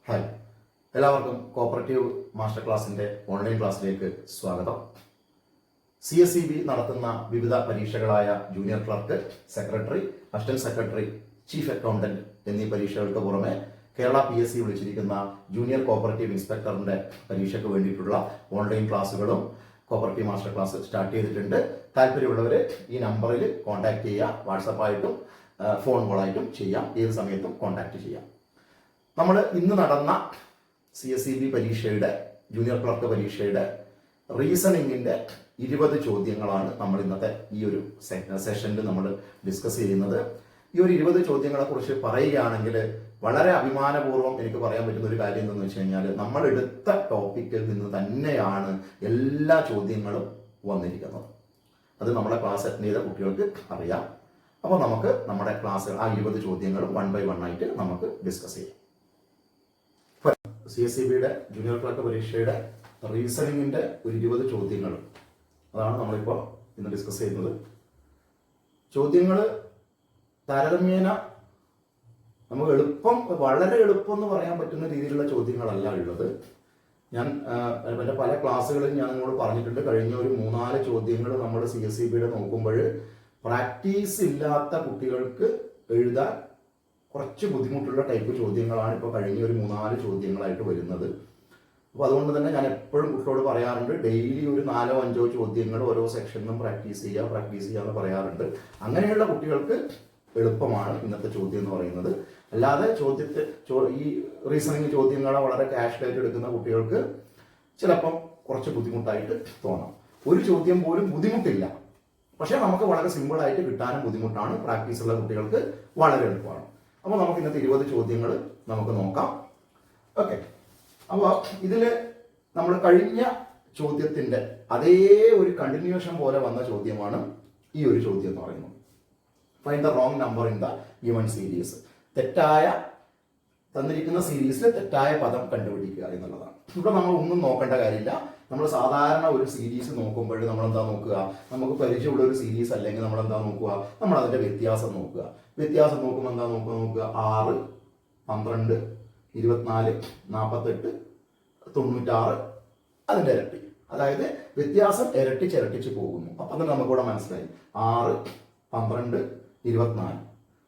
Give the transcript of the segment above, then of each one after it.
Hi, എല്ലാവർക്കും cooperative master ക്ലാസിൻ്റെ online ക്ലാസ്സിലേക്ക് സ്വാഗതം. CSEB നടത്തുന്ന വിവിധ പരീക്ഷകളായ junior clerk, secretary, assistant secretary, chief accountant എന്നീ പരീക്ഷകൾക്ക് പുറമെ കേരള PSC വിളിച്ചിരിക്കുന്ന ജൂനിയർ കോപ്പറേറ്റീവ് ഇൻസ്പെക്ടറിന്റെ പരീക്ഷയ്ക്ക് വേണ്ടിയിട്ടുള്ള ഓൺലൈൻ ക്ലാസ്സുകളും കോപ്പറേറ്റീവ് മാസ്റ്റർ ക്ലാസ് സ്റ്റാർട്ട് ചെയ്തിട്ടുണ്ട്. താല്പര്യമുള്ളവർ ഈ നമ്പറിൽ കോൺടാക്ട് ചെയ്യുക. വാട്സപ്പായിട്ടും ഫോൺ കോളായിട്ടും ചെയ്യാം. ഏത് സമയത്തും കോൺടാക്ട് ചെയ്യാം. നമ്മൾ ഇന്ന് നടന്ന CSEB പരീക്ഷയുടെ ജൂനിയർ ക്ലർക്ക് പരീക്ഷയുടെ റീസണിങ്ങിന്റെ 20 ചോദ്യങ്ങളാണ് നമ്മൾ ഇന്നത്തെ ഈ ഒരു സെഷനിൽ നമ്മൾ ഡിസ്കസ് ചെയ്യുന്നത്. ഈ ഒരു 20 ചോദ്യങ്ങളെ കുറിച്ച് പറയുകയാണെങ്കിൽ വളരെ അഭിമാനപൂർവ്വം എനിക്ക് പറയാൻ പറ്റുന്ന ഒരു കാര്യം എന്താണെന്ന് വെച്ച് കഴിഞ്ഞാൽ നമ്മൾ എടുത്ത ടോപ്പിക്കിൽ നിന്ന് തന്നെയാണ് എല്ലാ ചോദ്യങ്ങളും വന്നിരിക്കുന്നത്. അത് നമ്മുടെ ക്ലാസ് അറ്റൻഡ് ചെയ്ത കുട്ടികൾക്ക് അറിയാം. അപ്പോൾ നമുക്ക് നമ്മുടെ ക്ലാസ് ആ 20 ചോദ്യങ്ങളും 1 by 1 ആയിട്ട് നമുക്ക് ഡിസ്കസ് ചെയ്യാം. CSEBയുടെ ജൂനിയർ ക്ലർക്ക് പരീക്ഷയുടെ റീസണിങ്ങിന്റെ ഒരു 20 ചോദ്യങ്ങൾ അതാണ് നമ്മളിപ്പോൾ ഇന്ന് ഡിസ്കസ് ചെയ്യുന്നത്. ചോദ്യങ്ങൾ താരതമ്യേന നമുക്ക് വളരെ എളുപ്പം എന്ന് പറയാൻ പറ്റുന്ന രീതിയിലുള്ള ചോദ്യങ്ങളല്ല ഉള്ളത്. ഞാൻ എൻ്റെ പല ക്ലാസ്സുകളിൽ ഞാൻ നിങ്ങളോട് പറഞ്ഞിട്ടുണ്ട്. കഴിഞ്ഞ ഒരു 3-4 ചോദ്യങ്ങൾ നമ്മൾ CSEBയുടെ നോക്കുമ്പോൾ പ്രാക്ടീസ് ഇല്ലാത്ത കുട്ടികൾക്ക് എഴുതാൻ കുറച്ച് ബുദ്ധിമുട്ടുള്ള ടൈപ്പ് ചോദ്യങ്ങളാണ് ഇപ്പോൾ കഴിഞ്ഞ ഒരു 3-4 ചോദ്യങ്ങളായിട്ട് വരുന്നത്. അപ്പോൾ അതുകൊണ്ട് തന്നെ ഞാൻ എപ്പോഴും കുട്ടികളോട് പറയാറുണ്ട്, ഡെയിലി ഒരു 4-5 ചോദ്യങ്ങൾ ഓരോ സെക്ഷനിലും പ്രാക്ടീസ് ചെയ്യുക എന്ന് പറയാറുണ്ട്. അങ്ങനെയുള്ള കുട്ടികൾക്ക് എളുപ്പമാണ് ഇന്നത്തെ ചോദ്യം എന്ന് പറയുന്നത്. അല്ലാതെ ഈ റീസണിങ് ചോദ്യങ്ങളെ വളരെ കാഷ് ആയിട്ട് എടുക്കുന്ന കുട്ടികൾക്ക് ചിലപ്പം കുറച്ച് ബുദ്ധിമുട്ടായിട്ട് തോന്നാം. ഒരു ചോദ്യം പോലും ബുദ്ധിമുട്ടില്ല, പക്ഷെ നമുക്ക് വളരെ സിമ്പിളായിട്ട് കിട്ടാനും ബുദ്ധിമുട്ടാണ്. പ്രാക്ടീസ് ഉള്ള കുട്ടികൾക്ക് വളരെ എളുപ്പമാണ്. അപ്പോൾ നമുക്ക് ഇന്നത്തെ 20 ചോദ്യങ്ങൾ നമുക്ക് നോക്കാം. ഓക്കെ, അപ്പോൾ ഇതിൽ നമ്മൾ കഴിഞ്ഞ ചോദ്യത്തിന്റെ അതേ ഒരു കണ്ടിന്യൂഷൻ പോലെ വന്ന ചോദ്യമാണ് ഈ ഒരു ചോദ്യം എന്ന് പറയുന്നത്. Find the wrong number in the given series. തന്നിരിക്കുന്ന സീരീസിൽ തെറ്റായ പദം കണ്ടുപിടിക്കുക എന്നുള്ളതാണ്. ഇവിടെ നമ്മൾ ഒന്നും നോക്കേണ്ട കാര്യമില്ല. നമ്മൾ സാധാരണ ഒരു സീരീസ് നോക്കുമ്പോൾ നമ്മൾ എന്താ നോക്കുക, നമുക്ക് പരിചയമുള്ള ഒരു സീരീസ് അല്ലെങ്കിൽ നമ്മൾ എന്താ നോക്കുക, നമ്മൾ അതിന്റെ വ്യത്യാസം നോക്കുക. വ്യത്യാസം നോക്കുമ്പോൾ എന്താ നോക്കുക 6, 12, 24, 48, 96 അതിന്റെ ഇരട്ടി. അതായത് വ്യത്യാസം ഇരട്ടിച്ച് പോകുന്നു. അപ്പം തന്നെ നമുക്കിവിടെ മനസ്സിലായി 6, 12, 24,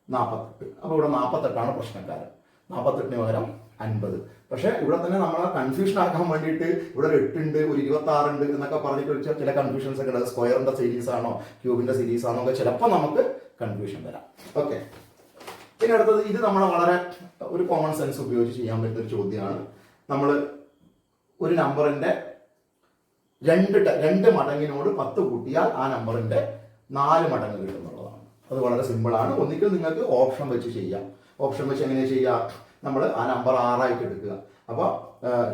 48. അപ്പോൾ ഇവിടെ 48 പ്രശ്നക്കാരൻ. 48 പകരം 50. പക്ഷെ ഇവിടെ തന്നെ നമ്മളെ കൺഫ്യൂഷൻ ആക്കാൻ വേണ്ടിയിട്ട് ഇവിടെ ഒരു 8 ഉണ്ട്, ഒരു 26 ഉണ്ട് എന്നൊക്കെ പറഞ്ഞിട്ട് വെച്ചാൽ ചില കൺഫ്യൂഷൻസ് ഒക്കെ ഉണ്ട്. സ്ക്വയറിന്റെ സീരീസ് ആണോ ക്യൂബിന്റെ സീരീസ് ആണോ ഒക്കെ ചിലപ്പോൾ നമുക്ക് കൺഫ്യൂഷൻ വരാം. ഓക്കെ, പിന്നെ അടുത്തത് ഇത് നമ്മളെ വളരെ ഒരു കോമൺ സെൻസ് ഉപയോഗിച്ച് ചെയ്യാൻ പറ്റുന്ന ഒരു ചോദ്യമാണ്. നമ്മൾ ഒരു നമ്പറിന്റെ 2 മടങ്ങിനോട് 10 കൂട്ടിയാൽ ആ നമ്പറിന്റെ 4 മടങ്ങ് കിട്ടുന്നുള്ളതാണ്. അത് വളരെ സിമ്പിളാണ്. ഒന്നിക്കൽ നിങ്ങൾക്ക് ഓപ്ഷൻ വെച്ച് ചെയ്യാം. ഓപ്ഷൻ വെച്ച് എങ്ങനെ ചെയ്യാം, നമ്മൾ ആ നമ്പർ 6 ആയിട്ട് എടുക്കുക. അപ്പോൾ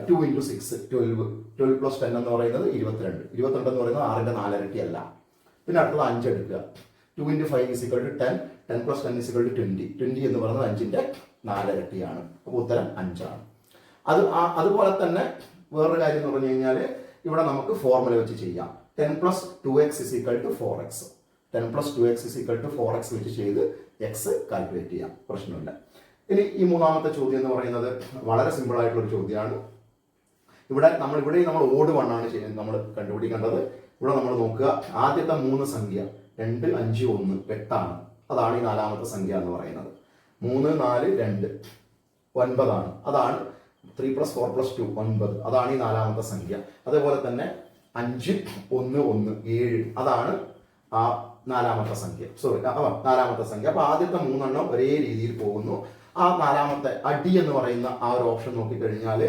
2 × 6 12, 12 + 10 എന്ന് പറയുന്നത് 22. 22 എന്ന് പറയുന്നത് 6ന്റെ 4 ഇരട്ടി അല്ല. പിന്നെ അടുത്തത് 5 എടുക്കുക. 2 × 5 = 10, 10 + 10 = 20. 20 എന്ന് പറയുന്നത് 5ന്റെ 4 ഇരട്ടിയാണ്. അപ്പോൾ ഉത്തരം 5 ആണ്. അതുപോലെ തന്നെ വേറൊരു കാര്യം എന്ന് പറഞ്ഞു കഴിഞ്ഞാൽ ഇവിടെ നമുക്ക് ഫോർമുല വെച്ച് ചെയ്യാം. 10 + 2x = 4x. 10 + 2x = 4x വെച്ച് ചെയ്ത് x കാൽക്കുലേറ്റ് ചെയ്യാം, പ്രശ്നമില്ല. ഇനി ഈ മൂന്നാമത്തെ ചോദ്യം എന്ന് പറയുന്നത് വളരെ സിമ്പിൾ ആയിട്ടുള്ള ഒരു ചോദ്യമാണ്. ഇവിടെ നമ്മൾ ഓഡ് 1 ആണ് നമ്മൾ കണ്ടുപിടിക്കേണ്ടത്. ഇവിടെ നമ്മൾ നോക്കുക, ആദ്യത്തെ 3 സംഖ്യ 2, 5, 1 8 അതാണ് ഈ 4ാമത്തെ സംഖ്യ എന്ന് പറയുന്നത്. 3, 4, 2 9 ആണ്. അതാണ് 3 + 4 + 2 9. അതാണ് ഈ 4ാമത്തെ സംഖ്യ. അതേപോലെ തന്നെ 5, 1, 1 7 അതാണ് ആ 4ാമത്തെ സംഖ്യ. 4ാമത്തെ സംഖ്യ. അപ്പൊ ആദ്യത്തെ 3 എണ്ണം ഒരേ രീതിയിൽ പോകുന്നു. ആ 4ാമത്തെ അടി എന്ന് പറയുന്ന ആ ഒരു ഓപ്ഷൻ നോക്കിക്കഴിഞ്ഞാൽ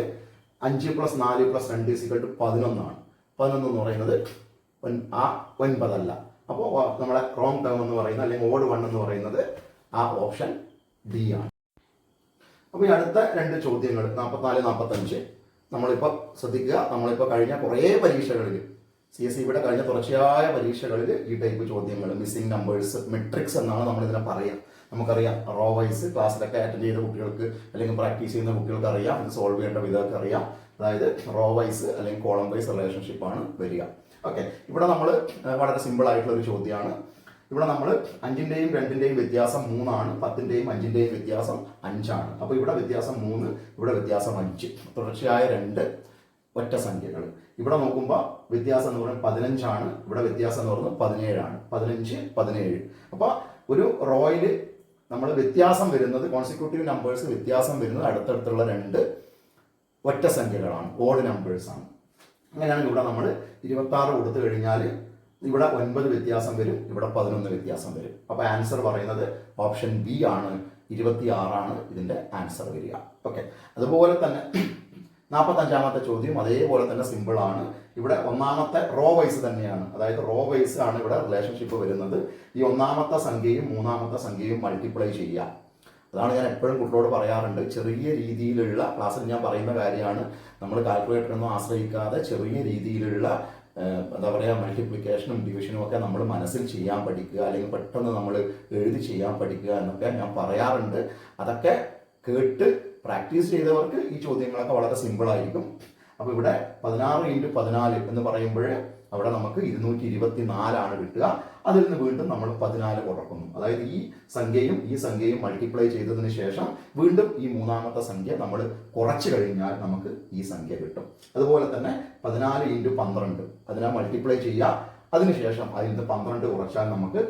5 + 4 + 2 = 11 ആണ്. 11 എന്ന് പറയുന്നത് 9 അല്ല. അപ്പോൾ നമ്മളെ റോങ് ടേം എന്ന് പറയുന്നത് അല്ലെങ്കിൽ ഓഡ് 1 എന്ന് പറയുന്നത് ആ ഓപ്ഷൻ ഡി ആണ്. അപ്പോൾ ഈ അടുത്ത 2 ചോദ്യങ്ങൾ 44, 45 നമ്മളിപ്പോൾ ശ്രദ്ധിക്കുക. നമ്മളിപ്പോൾ കഴിഞ്ഞ കുറേ പരീക്ഷകളിൽ CSEBയുടെ കഴിഞ്ഞ തുടർച്ചയായ പരീക്ഷകളിൽ ഈ ടൈപ്പ് ചോദ്യങ്ങൾ, മിസ്സിംഗ് നമ്പേഴ്സ്, മെട്രിക്സ് എന്നാണ് നമ്മളിതിനെ പറയാം. നമുക്കറിയാം, റോ വൈസ് ക്ലാസ്സിലൊക്കെ അറ്റൻഡ് ചെയ്ത കുട്ടികൾക്ക് അല്ലെങ്കിൽ പ്രാക്ടീസ് ചെയ്യുന്ന കുട്ടികൾക്ക് അറിയാം. ഇത് സോൾവ് ചെയ്യേണ്ട വിധമൊക്കെ അറിയാം. അതായത് റോ വൈസ് അല്ലെങ്കിൽ കോളം വൈസ് റിലേഷൻഷിപ്പാണ് വരിക. ഓക്കെ, ഇവിടെ നമ്മൾ വളരെ സിമ്പിൾ ആയിട്ടുള്ള ഒരു ചോദ്യമാണ്. ഇവിടെ നമ്മൾ 5ന്റെയും 2ന്റെയും വ്യത്യാസം 3 ആണ്, 10ന്റെയും 5ന്റെയും വ്യത്യാസം 5 ആണ്. അപ്പോൾ ഇവിടെ വ്യത്യാസം 3, ഇവിടെ വ്യത്യാസം 5, തുടർച്ചയായ 2 ഒറ്റ സംഖ്യകൾ. ഇവിടെ നോക്കുമ്പോൾ വ്യത്യാസം എന്ന് പറയുന്നത് 15 ആണ്, ഇവിടെ വ്യത്യാസം എന്ന് പറയുന്നത് 17 ആണ്. 15, 17. അപ്പോൾ ഒരു റോയിൽ നമ്മൾ വ്യത്യാസം വരുന്നത്, കോൺസിക്യൂട്ടീവ് നമ്പേഴ്സ് വ്യത്യാസം വരുന്നത് അടുത്തടുത്തുള്ള 2 ഒറ്റ സംഖ്യകളാണ്, ഓഡ് നമ്പേഴ്സ് ആണ്. അങ്ങനെയാണെങ്കിൽ ഇവിടെ നമ്മൾ 26 കൊടുത്തു കഴിഞ്ഞാൽ ഇവിടെ 9 വ്യത്യാസം വരും, ഇവിടെ 11 വ്യത്യാസം വരും. അപ്പോൾ ആൻസർ പറയുന്നത് ഓപ്ഷൻ ബി ആണ്, 26 ആണ് ഇതിന്റെ ആൻസർ വരിക. ഓക്കെ. അതുപോലെ തന്നെ 45ാമത്തെ ചോദ്യം അതേപോലെ തന്നെ സിമ്പിൾ ആണ്. ഇവിടെ ഒന്നാമത്തെ റോ വൈസ് തന്നെയാണ്, അതായത് റോ വൈസ് ആണ് ഇവിടെ റിലേഷൻഷിപ്പ് വരുന്നത്. ഈ ഒന്നാമത്തെ സംഖ്യയും മൂന്നാമത്തെ സംഖ്യയും മൾട്ടിപ്ലൈ ചെയ്യുക. അതാണ് ഞാൻ എപ്പോഴും കുട്ടികളോട് പറയാറുണ്ട്. ചെറിയ രീതിയിലുള്ള ക്ലാസ്സിൽ ഞാൻ പറയുന്ന കാര്യമാണ്. നമ്മൾ കാൽക്കുലേറ്ററൊന്നും ആശ്രയിക്കാതെ ചെറിയ രീതിയിലുള്ള എന്താ പറയുക, മൾട്ടിപ്ലിക്കേഷനും ഡിവിഷനും ഒക്കെ നമ്മൾ മനസ്സിൽ ചെയ്യാൻ പഠിക്കുക, അല്ലെങ്കിൽ പെട്ടെന്ന് നമ്മൾ എഴുതി ചെയ്യാൻ പഠിക്കുക എന്നൊക്കെ ഞാൻ പറയാറുണ്ട്. അതൊക്കെ കേട്ട് പ്രാക്ടീസ് ചെയ്തവർക്ക് ഈ ചോദ്യങ്ങളൊക്കെ വളരെ സിമ്പിൾ ആയിരിക്കും. അപ്പോൾ ഇവിടെ 16 × 14 എന്ന് പറയുമ്പോൾ അവിടെ നമുക്ക് 224 ആണ് കിട്ടുക. അതിൽ നിന്ന് വീണ്ടും നമ്മൾ 14 കുറക്കുന്നു. അതായത് ഈ സംഖ്യയും മൾട്ടിപ്ലൈ ചെയ്തതിന് ശേഷം വീണ്ടും ഈ മൂന്നാമത്തെ സംഖ്യ നമ്മൾ കുറച്ച് കഴിഞ്ഞാൽ നമുക്ക് ഈ സംഖ്യ കിട്ടും. അതുപോലെ തന്നെ 14 × 12 അതിനെ മൾട്ടിപ്ലൈ ചെയ്യുക, അതിനുശേഷം അതിൽ നിന്ന് 12 കുറച്ചാൽ നമുക്ക്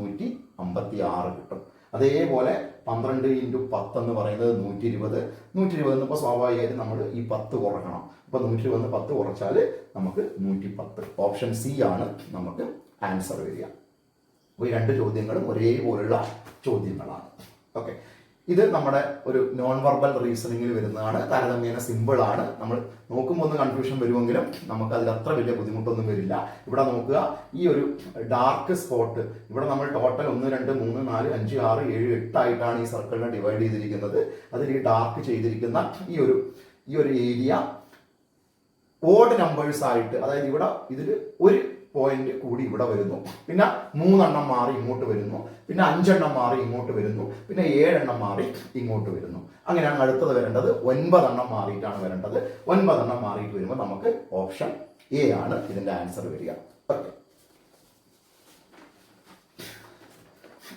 156 കിട്ടും. അതേപോലെ 12 × 10 എന്ന് പറയുന്നത് 120. 120 ഇപ്പോൾ സ്വാഭാവികമായിട്ട് നമ്മൾ ഈ 10 കുറക്കണം. അപ്പോൾ 120 10 കുറച്ചാൽ നമുക്ക് 110. ഓപ്ഷൻ സി ആണ് നമുക്ക് ആൻസർ വരിക. അപ്പോൾ ഈ 2 ചോദ്യങ്ങളും ഒരേപോലുള്ള ചോദ്യങ്ങളാണ്. ഓക്കെ. ഇത് നമ്മുടെ ഒരു നോൺ വെർബൽ റീസണിങ്ങിൽ വരുന്നതാണ്. താരതമ്യേന സിമ്പിൾ ആണ്. നമ്മൾ നോക്കുമ്പോൾ ഒന്ന് കൺഫ്യൂഷൻ വരുമെങ്കിലും നമുക്ക് അതിൽ അത്ര വലിയ ബുദ്ധിമുട്ടൊന്നും വരില്ല. ഇവിടെ നോക്കുക, ഈ ഒരു ഡാർക്ക് സ്പോട്ട് ഇവിടെ നമ്മൾ ടോട്ടൽ 1 2 3 4 5 6 7 8 ആയിട്ടാണ് ഈ സർക്കിളിനെ ഡിവൈഡ് ചെയ്തിരിക്കുന്നത്. അതിൽ ഈ ഡാർക്ക് ചെയ്തിരിക്കുന്ന ഈ ഒരു ഏരിയ ഓഡ് നമ്പേഴ്സ് ആയിട്ട്, അതായത് ഇവിടെ ഇതിൽ ഒരു പോയിന്റ് കൂടി ഇവിടെ വരുന്നു, പിന്നെ 3 എണ്ണം മാറി ഇങ്ങോട്ട് വരുന്നു, പിന്നെ 5 എണ്ണം മാറി ഇങ്ങോട്ട് വരുന്നു, പിന്നെ 7 എണ്ണം മാറി ഇങ്ങോട്ട് വരുന്നു. അങ്ങനെയാണ് അടുത്തത് വരേണ്ടത്. 9 എണ്ണം മാറിയിട്ടാണ് വരേണ്ടത്. 9 എണ്ണം മാറിയിട്ട് വരുമ്പോൾ നമുക്ക് ഓപ്ഷൻ എ ആണ് ഇതിന്റെ ആൻസർ വരിക. ഓക്കെ.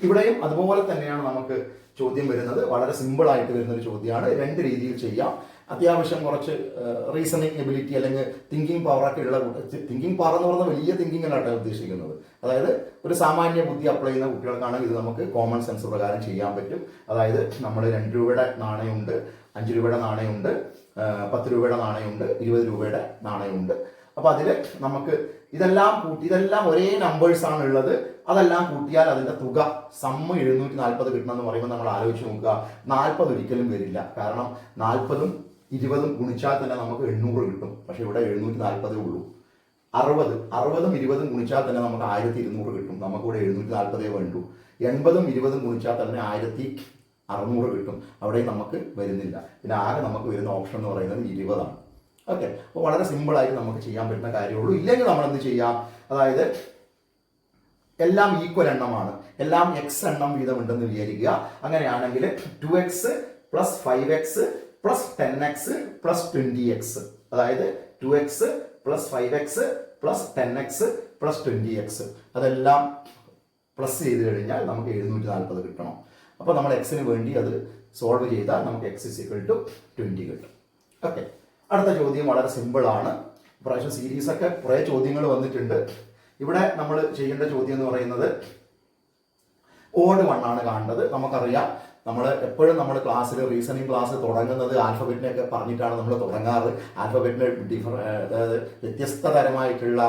ഇവിടെയും അതുപോലെ തന്നെയാണ് നമുക്ക് ചോദ്യം വരുന്നത്. വളരെ സിമ്പിൾ ആയിട്ട് വരുന്ന ഒരു ചോദ്യമാണ്. 2 രീതിയിൽ ചെയ്യാം. അത്യാവശ്യം കുറച്ച് റീസണിങ് എബിലിറ്റി അല്ലെങ്കിൽ തിങ്കിങ് പവർ ഒക്കെ ഉള്ള, തിങ്കിങ് പവർ എന്ന് പറയുന്നത് വലിയ തിങ്കിങ് അല്ലാട്ടോ ഉദ്ദേശിക്കുന്നത്. അതായത് ഒരു സാമാന്യ ബുദ്ധി അപ്ലൈ ചെയ്യുന്ന കുട്ടികൾക്കാണെങ്കിൽ ഇത് നമുക്ക് കോമൺ സെൻസ് പ്രകാരം ചെയ്യാൻ പറ്റും. അതായത് നമ്മൾ 2 രൂപയുടെ നാണയമുണ്ട്, 5 രൂപയുടെ നാണയമുണ്ട്, 10 രൂപയുടെ നാണയമുണ്ട്, 20 രൂപയുടെ നാണയമുണ്ട്. അപ്പോൾ അതിൽ നമുക്ക് ഇതെല്ലാം ഒരേ നമ്പേഴ്സ് ആണ് ഉള്ളത്. അതെല്ലാം കൂട്ടിയാൽ അതിന്റെ തുക സമ്മ് 740 കിട്ടണമെന്ന് പറയുമ്പോൾ നമ്മൾ ആലോചിച്ച് നോക്കുക. 40 ഒരിക്കലും വരില്ല. കാരണം 40ഉം 20ഉം ഗുണിച്ചാൽ തന്നെ നമുക്ക് 800 കിട്ടും. പക്ഷെ ഇവിടെ 740 ഉള്ളൂ. 60ഉം 20ഉം ഗുണിച്ചാൽ തന്നെ നമുക്ക് 1200 കിട്ടും. നമുക്കിവിടെ 740 വേണ്ടു. 80ഉം 20ഉം ഗുണിച്ചാൽ തന്നെ 1600 കിട്ടും. അവിടെ നമുക്ക് വരുന്നില്ല. പിന്നെ ആകെ നമുക്ക് വരുന്ന ഓപ്ഷൻ എന്ന് പറയുന്നത് 20 ആണ്. ഓക്കെ. അപ്പോൾ വളരെ സിമ്പിളായിട്ട് നമുക്ക് ചെയ്യാൻ പറ്റുന്ന കാര്യമുള്ളൂ. ഇല്ലെങ്കിൽ നമ്മൾ എന്ത് ചെയ്യാം, അതായത് എല്ലാം ഈക്വൽ എണ്ണമാണ്, എല്ലാം എക്സ് എണ്ണം വീതമുണ്ടെന്ന് വിചാരിക്കുക. അങ്ങനെയാണെങ്കിൽ 2x + 5x + 10x + 20x, അതായത് 2x + 5x + 10x + 20x അതെല്ലാം പ്ലസ് ചെയ്ത് കഴിഞ്ഞാൽ നമുക്ക് 740 കിട്ടണം. അപ്പോൾ നമ്മൾ എക്സിന് വേണ്ടി അത് സോൾവ് ചെയ്താൽ നമുക്ക് x = 20 കിട്ടും. ഓക്കെ. അടുത്ത ചോദ്യം വളരെ സിമ്പിൾ ആണ്. പ്രാവശ്യം സീരീസ് ഒക്കെ കുറേ ചോദ്യങ്ങൾ വന്നിട്ടുണ്ട്. ഇവിടെ നമ്മൾ ചെയ്യേണ്ട ചോദ്യം എന്ന് പറയുന്നത് ഓഡ് 1 ആണ് കാണേണ്ടത്. നമുക്കറിയാം, നമ്മൾ എപ്പോഴും ക്ലാസ്സിൽ റീസണിങ് ക്ലാസ് തുടങ്ങുന്നത് ആൽഫബറ്റിനെയൊക്കെ പറഞ്ഞിട്ടാണ് നമ്മൾ തുടങ്ങാറ്. ആൽഫബറ്റിന് അതായത് വ്യത്യസ്ത തരമായിട്ടുള്ള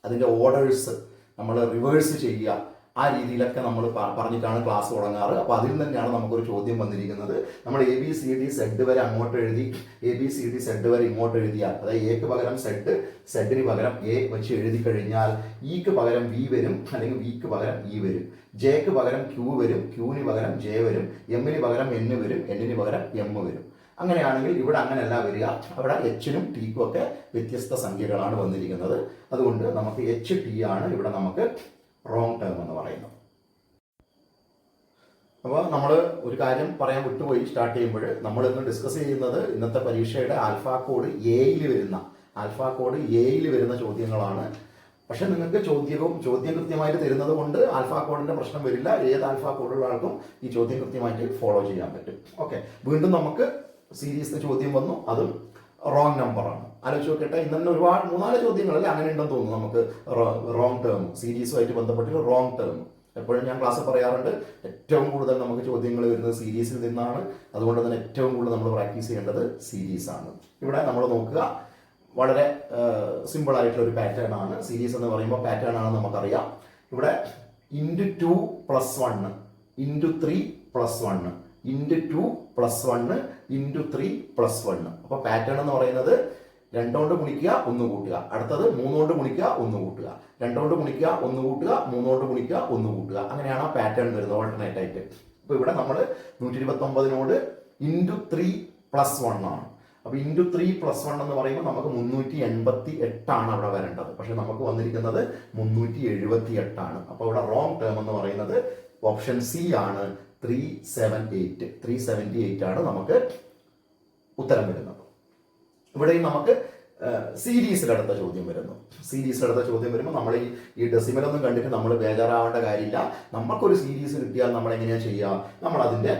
അതിൻ്റെ ഓർഡേഴ്സ് നമ്മൾ റിവേഴ്സ് ചെയ്യുക, ആ രീതിയിലൊക്കെ നമ്മൾ പറഞ്ഞിട്ടാണ് ക്ലാസ് തുടങ്ങാറ്. അപ്പോൾ അതിൽ തന്നെയാണ് നമുക്കൊരു ചോദ്യം വന്നിരിക്കുന്നത്. നമ്മൾ ABCD Z വരെ അങ്ങോട്ട് എഴുതി, ABCD Z വരെ ഇങ്ങോട്ട് എഴുതിയാൽ, അതായത് എക്ക് പകരം Z, സെഡിന് പകരം A വെച്ച് എഴുതി കഴിഞ്ഞാൽ ഇക്ക് പകരം V വരും, അല്ലെങ്കിൽ വിക്ക് പകരം E വരും. ജെക്ക് പകരം Q വരും, Qന് പകരം J വരും, എമ്മിന് പകരം N വരും, എന്നിന് പകരം M വരും. അങ്ങനെയാണെങ്കിൽ ഇവിടെ അങ്ങനെയല്ല വരിക. അവിടെ Hനും Tക്കും ഒക്കെ വ്യത്യസ്ത സംഖ്യകളാണ് വന്നിരിക്കുന്നത്. അതുകൊണ്ട് നമുക്ക് HT ആണ് ഇവിടെ നമുക്ക് റോങ് ടേം എന്ന് പറയുന്നത്. അപ്പോൾ നമ്മൾ ഒരു കാര്യം പറയാൻ വിട്ടുപോയി. സ്റ്റാർട്ട് ചെയ്യുമ്പോൾ നമ്മൾ ഇന്ന് ഡിസ്കസ് ചെയ്യുന്നത് ഇന്നത്തെ പരീക്ഷയുടെ ആൽഫ കോഡ് എയിൽ വരുന്ന ചോദ്യങ്ങളാണ്. പക്ഷെ നിങ്ങൾക്ക് ചോദ്യം കൃത്യമായിട്ട് തരുന്നത് കൊണ്ട് ആൽഫ കോഡിന്റെ പ്രശ്നം വരില്ല. ഏത് ആൽഫ കോഡുള്ള ആൾക്കും ഈ ചോദ്യം കൃത്യമായിട്ട് ഫോളോ ചെയ്യാൻ പറ്റും. ഓക്കെ, വീണ്ടും നമുക്ക് സീരീസിലെ ചോദ്യം വന്നു, അതും റോങ് നമ്പറാണ്. ആലോചിച്ച് നോക്കട്ടെ, ഇന്നെ ഒരുപാട് 3-4 ചോദ്യങ്ങളല്ലേ അങ്ങനെ ഉണ്ടെന്ന് തോന്നുന്നു നമുക്ക്. റോങ് ടേം, സീരീസുമായിട്ട് ബന്ധപ്പെട്ടിട്ട് റോങ് ടേം എപ്പോഴും ഞാൻ ക്ലാസ് പറയാറുണ്ട്, ഏറ്റവും കൂടുതൽ നമുക്ക് ചോദ്യങ്ങൾ വരുന്നത് സീരീസിൽ നിന്നാണ്. അതുകൊണ്ട് തന്നെ ഏറ്റവും കൂടുതൽ നമ്മൾ പ്രാക്ടീസ് ചെയ്യേണ്ടത് സീരീസ് ആണ്. ഇവിടെ നമ്മൾ നോക്കുക, വളരെ സിമ്പിൾ ആയിട്ടുള്ള ഒരു പാറ്റേൺ ആണ്. സീരീസ് എന്ന് പറയുമ്പോൾ പാറ്റേൺ ആണെന്ന് നമുക്കറിയാം. ഇവിടെ *2 + 1 *3 + 1 *2 + 1 *3 + 1. അപ്പൊ പാറ്റേൺ എന്ന് പറയുന്നത് 2 കൊണ്ട് ഗുണിക്കുക 1 കൂട്ടുക, അടുത്തത് 3 കൊണ്ട് ഗുണിക്കുക 1 കൂട്ടുക, 2 കൊണ്ട് ഗുണിക്കുക 1 കൂട്ടുക, 3 കൊണ്ട് ഗുണിക്കുക 1 കൂട്ടുക. അങ്ങനെയാണ് ആ പാറ്റേൺ വരുന്നത് ഓൾട്ടർനേറ്റ് ആയിട്ട്. അപ്പൊ ഇവിടെ നമ്മൾ 129നോട് *3 + 1 ആണ്. അപ്പൊ *3 + 1 എന്ന് പറയുമ്പോൾ നമുക്ക് 388 ആണ് അവിടെ വരേണ്ടത്. പക്ഷെ നമുക്ക് വന്നിരിക്കുന്നത് 378 ആണ്. അപ്പൊ ഇവിടെ റോങ് ടേം എന്ന് പറയുന്നത് ഓപ്ഷൻ സി ആണ്, 378 ആണ് നമുക്ക് ഉത്തരം വരുന്നത്. ഇവിടെയും നമുക്ക് സീരീസിലടുത്ത ചോദ്യം വരുന്നു. സീരീസിലടുത്ത ചോദ്യം വരുമ്പോൾ നമ്മൾ ഈ ഡെസിമലൊന്നും കണ്ടിട്ട് നമ്മൾ ബേജാറാവേണ്ട കാര്യമില്ല. നമുക്കൊരു സീരീസ് കിട്ടിയാൽ നമ്മൾ എങ്ങനെയാ ചെയ്യുക? നമ്മൾ അതിന്റെ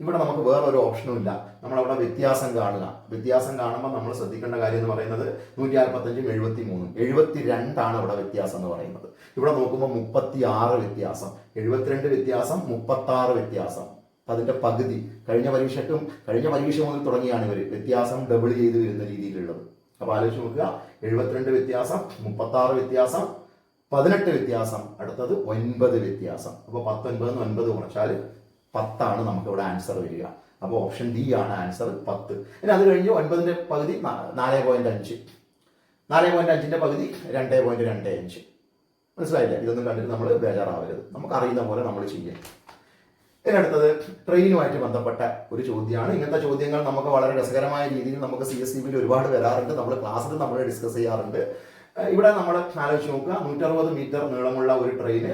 ഇവിടെ നമുക്ക് വേറൊരു ഓപ്ഷനും ഇല്ല. നമ്മളവിടെ വ്യത്യാസം കാണുക. വ്യത്യാസം കാണുമ്പോൾ നമ്മൾ ശ്രദ്ധിക്കേണ്ട കാര്യം എന്ന് പറയുന്നത് 145 73 ആണ് ഇവിടെ വ്യത്യാസം എന്ന് പറയുന്നത്. ഇവിടെ നോക്കുമ്പോൾ 36 വ്യത്യാസം, 72 വ്യത്യാസം, 36 വ്യത്യാസം. അതിന്റെ പകുതി കഴിഞ്ഞ പരീക്ഷ മുതൽ തുടങ്ങിയാണ് ഇവർ വ്യത്യാസം ഡബിൾ ചെയ്ത് വരുന്ന രീതിയിലുള്ളത്. അപ്പൊ ആലോചിച്ച് നോക്കുക, 72 വ്യത്യാസം, 36 വ്യത്യാസം, 18 വ്യത്യാസം, അടുത്തത് 9 വ്യത്യാസം. അപ്പൊ 19 9 കുറച്ചാൽ 10 ആണ് നമുക്ക് ഇവിടെ ആൻസർ വരിക. അപ്പൊ ഓപ്ഷൻ ഡി ആണ് ആൻസർ 10. ഇനി അത് കഴിഞ്ഞ് 9ന്റെ പകുതി 4.5, 4.5ന്റെ പകുതി 2.25. മനസ്സിലായില്ലേ? ഇതൊന്നും കണ്ടിട്ട് നമ്മൾ ബേജാറാവരുത്, നമുക്ക് അറിയുന്ന പോലെ നമ്മൾ ചെയ്യാം. ഇതിനടുത്തത് ട്രെയിനുമായിട്ട് ബന്ധപ്പെട്ട ഒരു ചോദ്യമാണ്. ഇങ്ങനത്തെ ചോദ്യങ്ങൾ നമുക്ക് വളരെ രസകരമായ രീതിയിൽ നമുക്ക് CSEB ഒരുപാട് വരാറുണ്ട്. നമ്മൾ ക്ലാസ്സിൽ നമ്മൾ ഡിസ്കസ് ചെയ്യാറുണ്ട്. ഇവിടെ നമ്മൾ ആലോചിച്ച് നോക്കുക, 160 മീറ്റർ നീളമുള്ള ഒരു ട്രെയിന്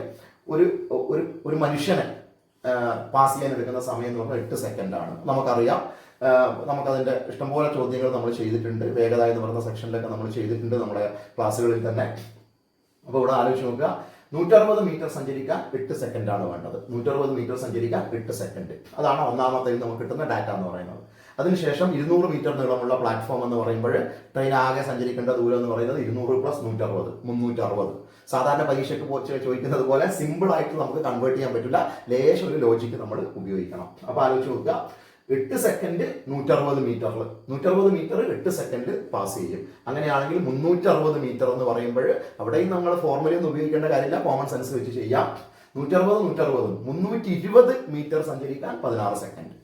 ഒരു മനുഷ്യനെ പാസ് ചെയ്യാൻ എടുക്കുന്ന സമയം എന്ന് പറഞ്ഞാൽ 8 സെക്കൻഡ് ആണ്. നമുക്കറിയാം, നമുക്കതിന്റെ ഇഷ്ടംപോലെ ചോദ്യങ്ങൾ നമ്മൾ ചെയ്തിട്ടുണ്ട്. വേഗത എന്ന് പറയുന്ന സെക്ഷനിലൊക്കെ നമ്മൾ ചെയ്തിട്ടുണ്ട് നമ്മുടെ ക്ലാസ്സുകളിൽ തന്നെ. അപ്പോൾ ഇവിടെ ആലോചിച്ച് നോക്കുക, 160 മീറ്റർ സഞ്ചരിക്കാൻ 8 സെക്കൻഡ് ആണ് വേണ്ടത്. 160 മീറ്റർ സഞ്ചരിക്കാൻ 8 സെക്കൻഡ്. അതാണ് ഒന്നാമത്തെ നമുക്ക് കിട്ടുന്ന ഡാറ്റ എന്ന് പറയുന്നത്. അതിനുശേഷം 200 മീറ്റർ നീളമുള്ള പ്ലാറ്റ്ഫോം എന്ന് പറയുമ്പോൾ ട്രെയിൻ ആകെ സഞ്ചരിക്കേണ്ട ദൂരം എന്ന് പറയുന്നത് 200 + 160 360. സാധാരണ പരീക്ഷയ്ക്ക് ചോദിക്കുന്നത് പോലെ സിമ്പിൾ ആയിട്ട് നമുക്ക് കൺവേർട്ട് ചെയ്യാൻ പറ്റില്ല. ലേശം ഒരു ലോജിക്ക് നമ്മൾ ഉപയോഗിക്കണം. അപ്പൊ ആലോചിച്ച് നോക്കുക, 8 സെക്കൻഡ് 160 മീറ്ററിൽ 160 മീറ്റർ 8 സെക്കൻഡ് പാസ് ചെയ്യും. അങ്ങനെയാണെങ്കിൽ 360 മീറ്റർ എന്ന് പറയുമ്പോൾ അവിടെയും നമ്മൾ ഫോർമുല ഒന്നും ഉപയോഗിക്കേണ്ട കാര്യമില്ല, കോമൺ സെൻസ് വെച്ച് ചെയ്യാം. 160 320 മീറ്റർ സഞ്ചരിക്കാൻ 16 സെക്കൻഡ്.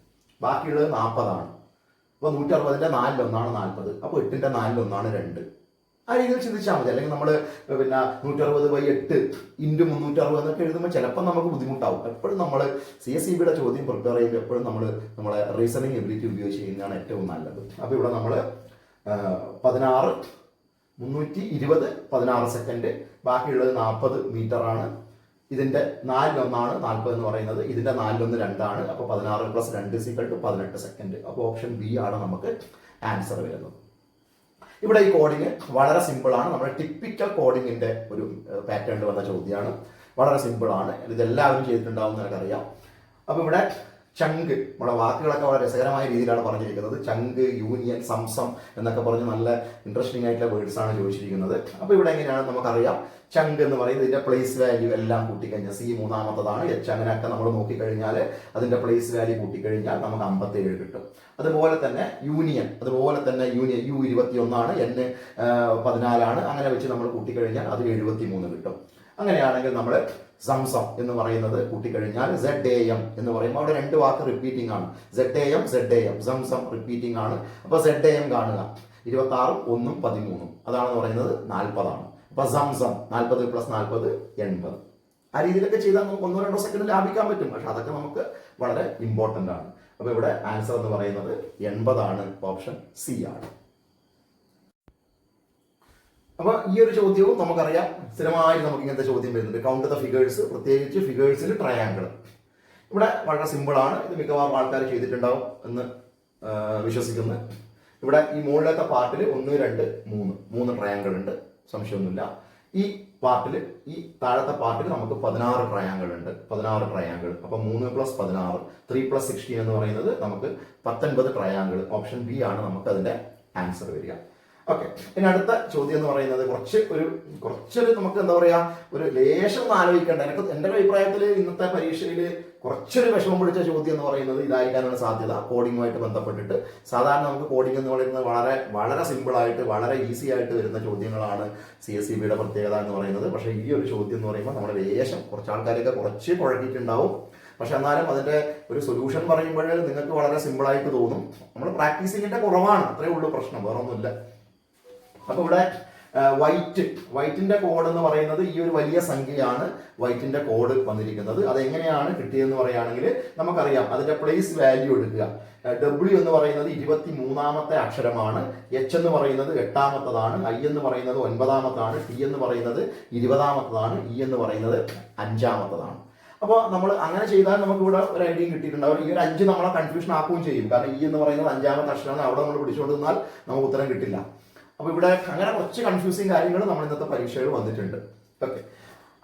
ബാക്കിയുള്ളത് 40 ആണ്. അപ്പൊ 160ന്റെ 4/1 40. അപ്പൊ 8ന്റെ 4/1 2. ആ രീതിയിൽ ചിന്തിച്ചാൽ മതി. അല്ലെങ്കിൽ നമ്മൾ 160/8 × 360 എന്നൊക്കെ എഴുതുമ്പോൾ ചിലപ്പോൾ നമുക്ക് ബുദ്ധിമുട്ടാവും. എപ്പോഴും നമ്മൾ CSEBയുടെ ചോദ്യം പ്രിപ്പയർ ചെയ്യുമ്പോൾ എപ്പോഴും നമ്മളെ റീസണിങ് എബിലിറ്റി ഉപയോഗിച്ച് ചെയ്യുന്നതാണ് ഏറ്റവും നല്ലത്. അപ്പോൾ ഇവിടെ നമ്മൾ 320 സെക്കൻഡ്, ബാക്കിയുള്ളത് 40 മീറ്റർ ആണ്. ഇതിന്റെ 4/1 40 എന്ന് പറയുന്നത്. ഇതിന്റെ 4/1 2 ആണ്. അപ്പോൾ 16 + 2 = 18 സെക്കൻഡ്. അപ്പോൾ ഓപ്ഷൻ ബി ആണ് നമുക്ക് ആൻസർ വരുന്നത്. ഇവിടെ ഈ കോഡിങ് വളരെ സിമ്പിൾ ആണ്. നമ്മുടെ ടിപ്പിക്കൽ കോഡിങ്ങിന്റെ ഒരു പാറ്റേണിൽ വന്ന ചോദ്യമാണ്. വളരെ സിമ്പിൾ ആണ്. ഇതെല്ലാവരും ചെയ്തിട്ടുണ്ടാവും എന്ന് എനിക്കറിയാം. അപ്പൊ ഇവിടെ ചങ്ക്, നമ്മുടെ വാക്കുകളൊക്കെ വളരെ രസകരമായ രീതിയിലാണ് പറഞ്ഞിരിക്കുന്നത്. ചങ്ക്, യൂണിയൻ, സംസം എന്നൊക്കെ പറഞ്ഞ് നല്ല ഇൻട്രസ്റ്റിംഗ് ആയിട്ടുള്ള വേർഡ്സ് ആണ് ചോദിച്ചിരിക്കുന്നത്. അപ്പൊ ഇവിടെ എങ്ങനെയാണ് നമുക്കറിയാം, ചങ്ക് എന്ന് പറയുന്നത് ഇതിന്റെ പ്ലേസ് വാല്യൂ എല്ലാം കൂട്ടിക്കഴിഞ്ഞാൽ C മൂന്നാമത്തതാണ്, H അങ്ങനെയൊക്കെ നമ്മൾ നോക്കിക്കഴിഞ്ഞാൽ അതിന്റെ പ്ലേസ് വാല്യൂ കൂട്ടിക്കഴിഞ്ഞാൽ നമുക്ക് 57 കിട്ടും. അതുപോലെ തന്നെ യൂണിയൻ U21 ആണ്, N 14 ആണ്. അങ്ങനെ വെച്ച് നമ്മൾ കൂട്ടിക്കഴിഞ്ഞാൽ അത് 73 കിട്ടും. അങ്ങനെയാണെങ്കിൽ നമ്മൾ സംസം എന്ന് പറയുന്നത് കൂട്ടിക്കഴിഞ്ഞാൽ ZAM എന്ന് പറയുമ്പോൾ അവിടെ 2 വാക്ക് റിപ്പീറ്റിംഗ് ആണ്. ZAM സംസം റിപ്പീറ്റിംഗ് ആണ്. അപ്പൊ ZAM കാണുക, 26 1 13, അതാണെന്ന് പറയുന്നത് 40 ആണ്. അപ്പൊ സംസം 40 + 40 80. ആ രീതിയിലൊക്കെ ചെയ്താൽ നമുക്ക് 1-2 സെക്കൻഡ് ലാഭിക്കാൻ പറ്റും. പക്ഷെ അതൊക്കെ നമുക്ക് വളരെ ഇമ്പോർട്ടന്റ് ആണ്. അപ്പൊ ഇവിടെ ആൻസർ എന്ന് പറയുന്നത് 80 ആണ്. ഓപ്ഷൻ സി ആണ്. അപ്പൊ ഈ ഒരു ചോദ്യവും നമുക്കറിയാം, സ്ഥിരമായി നമുക്ക് ഇങ്ങനത്തെ ചോദ്യം വരുന്നുണ്ട്. കൗണ്ട് ദ ഫിഗേഴ്സ്, പ്രത്യേകിച്ച് ഫിഗേഴ്സിൽ ട്രയാങ്കിൾ. ഇവിടെ വളരെ സിമ്പിൾ ആണ്. ഇത് മിക്കവാറും ആൾക്കാർ ചെയ്തിട്ടുണ്ടാവും എന്ന് വിശ്വസിക്കുന്നു. ഇവിടെ ഈ മുകളിലത്തെ പാർട്ടിൽ 1 2 3 ട്രയാങ്കിൾ ഉണ്ട്, സംശയമൊന്നുമില്ല. ഈ പാർട്ടിൽ, ഈ താഴത്തെ പാർട്ടിൽ നമുക്ക് 16 ട്രയാങ്കിൾ ഉണ്ട്. 16 ട്രയാങ്കിൾ. അപ്പൊ 3 + 16, 3 + 16 എന്ന് പറയുന്നത് നമുക്ക് 19 ട്രയാങ്കിൾ. ഓപ്ഷൻ ബി ആണ് നമുക്ക് അതിന്റെ ആൻസർ വരിക. ഓക്കെ, ഇനി അടുത്ത ചോദ്യം എന്ന് പറയുന്നത് കുറച്ചൊരു നമുക്ക് എന്താ പറയാ, ഒരു ലേശം ഒന്ന് ആലോചിക്കേണ്ട. എന്റെ അഭിപ്രായത്തിൽ ഇന്നത്തെ പരീക്ഷയിൽ കുറച്ചൊരു വിഷമം പിടിച്ച ചോദ്യം എന്ന് പറയുന്നത് ഇതായിരിക്കാനാണ് സാധ്യത. കോഡിങ്ങുമായിട്ട് ബന്ധപ്പെട്ടിട്ട് സാധാരണ നമുക്ക് കോഡിംഗ് എന്ന് പറയുന്നത് വളരെ വളരെ സിമ്പിൾ ആയിട്ട് വളരെ ഈസി ആയിട്ട് വരുന്ന ചോദ്യങ്ങളാണ് CSEBയുടെ പ്രത്യേകത എന്ന് പറയുന്നത്. പക്ഷേ ഈ ഒരു ചോദ്യം എന്ന് പറയുമ്പോൾ നമ്മുടെ ലേശം കുറച്ച് ആൾക്കാരൊക്കെ കുറച്ച് കുഴക്കിയിട്ടുണ്ടാവും. പക്ഷെ എന്നാലും അതിന്റെ ഒരു സൊല്യൂഷൻ പറയുമ്പോൾ നിങ്ങൾക്ക് വളരെ സിമ്പിൾ ആയിട്ട് തോന്നും. നമ്മൾ പ്രാക്ടീസിങ്ങിന്റെ കുറവാണ്, അത്രേ ഉള്ളൂ പ്രശ്നം, വേറെ ഒന്നുമില്ല. അപ്പൊ ഇവിടെ വൈറ്റിന്റെ കോഡ് എന്ന് പറയുന്നത് ഈ ഒരു വലിയ സംഖ്യയാണ് വൈറ്റിന്റെ കോഡ് വന്നിരിക്കുന്നത്. അതെങ്ങനെയാണ് കിട്ടിയതെന്ന് പറയുകയാണെങ്കിൽ നമുക്കറിയാം, അതിന്റെ പ്ലേസ് വാല്യൂ എടുക്കുക. W എന്ന് പറയുന്നത് 23ാമത്തെ അക്ഷരമാണ്, H എന്ന് പറയുന്നത് 8ാമത്തതാണ്, I എന്ന് പറയുന്നത് 9ാമത്താണ്, T എന്ന് പറയുന്നത് 20ാമത്തതാണ്, E എന്ന് പറയുന്നത് 5ാമത്തതാണ്. അപ്പോൾ നമ്മൾ അങ്ങനെ ചെയ്താൽ നമുക്ക് ഇവിടെ ഒരു ഐഡിയയും കിട്ടിയിട്ടുണ്ടാവും. ഈ ഒരു 5 നമ്മളെ കൺഫ്യൂഷൻ ആക്കുകയും ചെയ്യും. കാരണം E എന്ന് പറയുന്നത് 5ാമത്തെ അക്ഷരമാണ്, അവിടെ നമ്മൾ പിടിച്ചുകൊണ്ട് നിന്നാൽ നമുക്ക് ഉത്തരം കിട്ടില്ല. അപ്പൊ ഇവിടെ അങ്ങനെ കുറച്ച് കൺഫ്യൂസിങ് കാര്യങ്ങൾ നമ്മൾ ഇന്നത്തെ പരീക്ഷയിൽ വന്നിട്ടുണ്ട്. ഓക്കെ,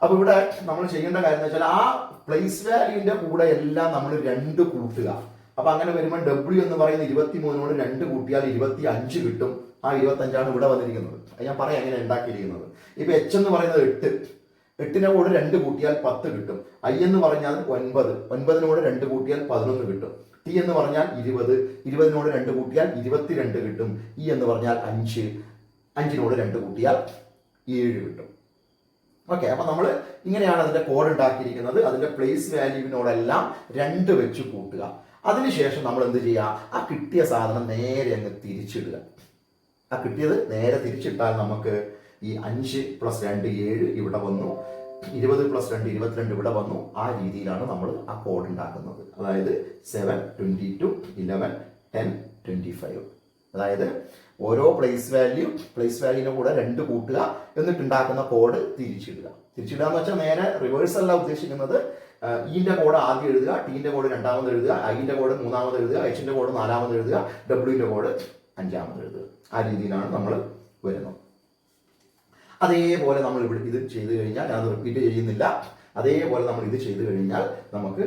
അപ്പൊ ഇവിടെ നമ്മൾ ചെയ്യേണ്ട കാര്യം എന്ന് വെച്ചാൽ ആ പ്ലേസ് വാല്യൂവിന്റെ കൂടെ എല്ലാം നമ്മൾ 2 കൂട്ടുക. അപ്പൊ അങ്ങനെ വരുമ്പോൾ W എന്ന് പറയുന്ന 23നോട് 2 കൂട്ടിയാൽ 25 കിട്ടും. ആ 25ആണ് ഇവിടെ വന്നിരിക്കുന്നത്. ഞാൻ പറയാം എങ്ങനെ ഉണ്ടാക്കിയിരിക്കുന്നത്. ഇപ്പൊ H എന്ന് പറയുന്നത് 8, 8ന്റെ കൂടെ 2 കൂട്ടിയാൽ 10 കിട്ടും. I എന്ന് പറഞ്ഞാൽ 9, 9നോട് 2 കൂട്ടിയാൽ 11 കിട്ടും. T എന്ന് പറഞ്ഞാൽ 20, 20നോട് 2 കൂട്ടിയാൽ 22 കിട്ടും. E എന്ന് പറഞ്ഞാൽ 5, 5നോട് 2 കൂട്ടിയാൽ 7 കിട്ടും. ഓക്കെ, അപ്പൊ നമ്മൾ ഇങ്ങനെയാണ് അതിന്റെ കോഡ് ഉണ്ടാക്കിയിരിക്കുന്നത്. അതിന്റെ പ്ലേസ് വാല്യൂവിനോടെല്ലാം 2 വെച്ച് കൂട്ടുക. അതിനുശേഷം നമ്മൾ എന്ത് ചെയ്യുക, ആ കിട്ടിയ സാധനം നേരെ അങ്ങ് തിരിച്ചിടുക. ആ കിട്ടിയത് നേരെ തിരിച്ചിട്ടാൽ നമുക്ക് ഈ 5 + 2 7 ഇവിടെ വന്നു, 20 + 2 22 ഇവിടെ വന്നു. ആ രീതിയിലാണ് നമ്മൾ ആ കോഡ് ഉണ്ടാക്കുന്നത്. അതായത് 7 22 11 10 25. അതായത് ഓരോ പ്ലേസ് വാല്യൂവിന്റെ കൂടെ 2 കൂട്ടുക, എന്നിട്ട് ഉണ്ടാക്കുന്ന കോഡ് തിരിച്ചിടുക. തിരിച്ചിടുക എന്ന് വെച്ചാൽ നേരെ റിവേഴ്സ് അല്ല ഉദ്ദേശിക്കുന്നത്. ഇന്റെ കോഡ് ആദ്യം എഴുതുക, ടീന്റെ കോഡ് രണ്ടാമത് എഴുതുക, ഐന്റെ കോഡ് മൂന്നാമത് എഴുതുക, എച്ചിന്റെ കോഡ് നാലാമത് എഴുതുക, ഡബ്ല്യുവിന്റെ കോഡ് 5ാമത് എഴുതുക. ആ രീതിയിലാണ് നമ്മൾ വരുന്നത്. അതേപോലെ നമ്മൾ ഇവിടെ ഇത് ചെയ്ത് കഴിഞ്ഞാൽ, ഞാനത് റിപ്പീറ്റ് ചെയ്യുന്നില്ല, അതേപോലെ നമ്മൾ ഇത് ചെയ്ത് കഴിഞ്ഞാൽ നമുക്ക്